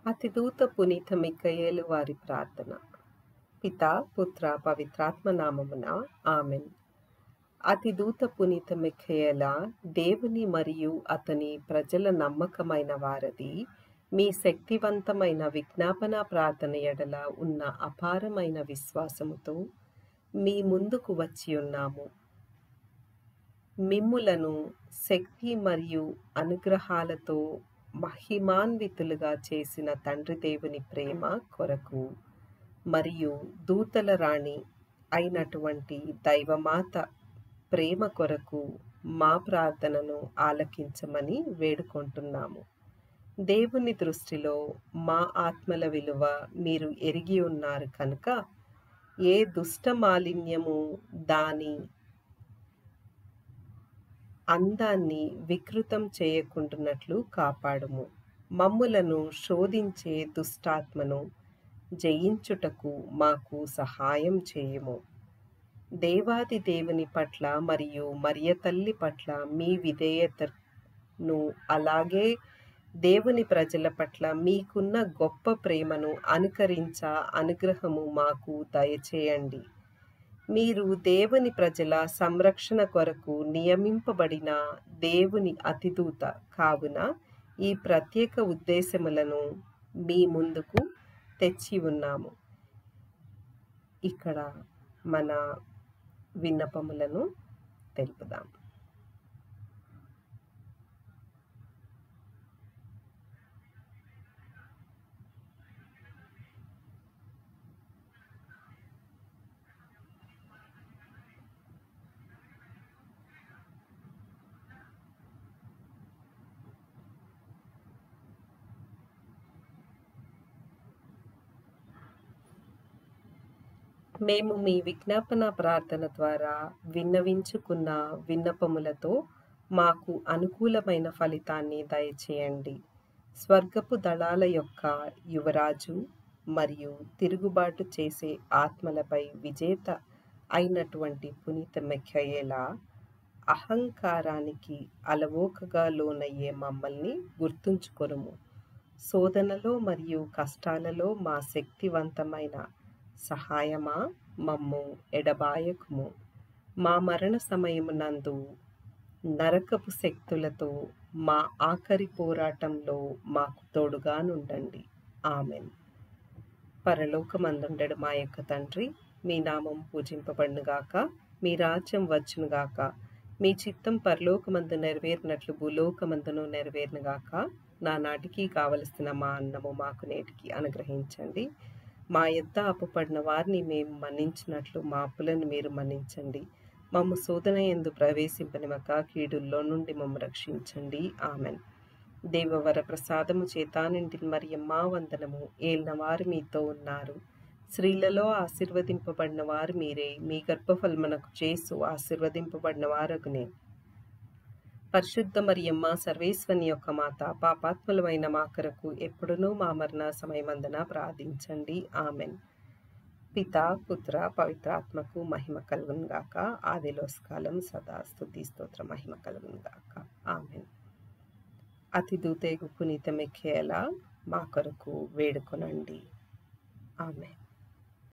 అతిదూత పునీత మిఖాయేలు వారి ప్రార్థన. పితా పుత్ర పవిత్రాత్మ నామమున ఆమెన్. అతిదూత పునీత మిఖాయేల, దేవుని మరియు అతని ప్రజల నమ్మకమైన వారధి, మీ శక్తివంతమైన విజ్ఞాపన ప్రార్థన ఎడల ఉన్న అపారమైన విశ్వాసముతో మీ ముందుకు వచ్చి ఉన్నాము. మిమ్ములను శక్తి మరియు అనుగ్రహాలతో మహిమాన్వితులుగా చేసిన తండ్రి దేవుని ప్రేమ కొరకు మరియు దూతల రాణి అయినటువంటి దైవమాత ప్రేమ కొరకు మా ప్రార్థనను ఆలకించమని వేడుకుంటున్నాము. దేవుని దృష్టిలో మా ఆత్మల విలువ మీరు ఎరిగి ఉన్నారు కనుక ఏ దుష్ట మాలిన్యము దాని అందాన్ని వికృతం చేయకుంటున్నట్లు కాపాడుము. మమ్ములను శోధించే దుష్టాత్మను జయించుటకు మాకు సహాయం చేయుము. దేవాది దేవుని పట్ల మరియు మరియ తల్లి పట్ల మీ విధేయతను, అలాగే దేవుని ప్రజల పట్ల మీకున్న గొప్ప ప్రేమను అనుకరించ అనుగ్రహము మాకు దయచేయండి. మీరు దేవుని ప్రజల సంరక్షణ కొరకు నియమింపబడిన దేవుని అతిదూత కావున ఈ ప్రత్యేక ఉద్దేశములను మీ ముందుకు తెచ్చి ఉన్నాము. ఇక్కడ మన విన్నపములను తెలుపుదాం. మేము మీ విజ్ఞాపన ప్రార్థన ద్వారా విన్నవించుకున్న విన్నపములతో మాకు అనుకూలమైన ఫలితాన్ని దయచేయండి. స్వర్గపు దళాల యొక్క యువరాజు మరియు తిరుగుబాటు చేసే ఆత్మలపై విజేత అయినటువంటి పునీత మిఖాయేల, అహంకారానికి అలవోకగా లోనయ్యే మమ్మల్ని గుర్తుంచుకొనుము. శోధనలో మరియు కష్టాలలో మా శక్తివంతమైన సహాయమా, మమ్ము ఎడబాయకుము. మా మరణ సమయమునందు నరకపు శక్తులతో మా ఆఖరి పోరాటంలో మాకు తోడుగా నుండండి. ఆమెన్. పరలోకమందుండెడు మా యొక్క తండ్రి, మీ నామం పూజింపబడునుగాక, మీ రాజ్యం వచ్చునుగాక, మీ చిత్తం పరలోకమందు నెరవేరినట్లు భూలోకమందును నెరవేరునుగాక. నానాటికి కావలసిన మా అన్నము మాకు నేటికి అనుగ్రహించండి. మా యొద్ద అప్పుపడిన వారిని మేము మన్నించినట్లు మా అప్పులను మీరు మన్నించండి. మమ్ము శోధన యందు ప్రవేశింపనివ్వక కీడుల్లో నుండి మమ్ము రక్షించండి. ఆమెన్. దేవవర ప్రసాదము చేత నిండిన మరియమ్మ వందనము. ఏలిన వారు మీతో ఉన్నారు. స్త్రీలలో ఆశీర్వదింపబడిన వారు మీరే. మీ గర్భఫలమునకు యేసు ఆశీర్వదింపబడిన వారగునే. పరిశుద్ధ మరియమ్మ సర్వేశ్వని యొక్క మాత, పాపాత్ములమైన మా కొరకు ఎప్పుడునూ మా మరణ సమయమందున ప్రార్థించండి. ఆమెన్. పితా పుత్ర పవిత్రాత్మకు మహిమ కలుగును గాక. ఆదిలో కాలం సదా స్తుతి స్తోత్ర మహిమ కలుగును గాక. ఆమెన్. అతిదూతేగు పునీత మిఖాయేల, మా కొరకు వేడుకొనండి. ఆమెన్.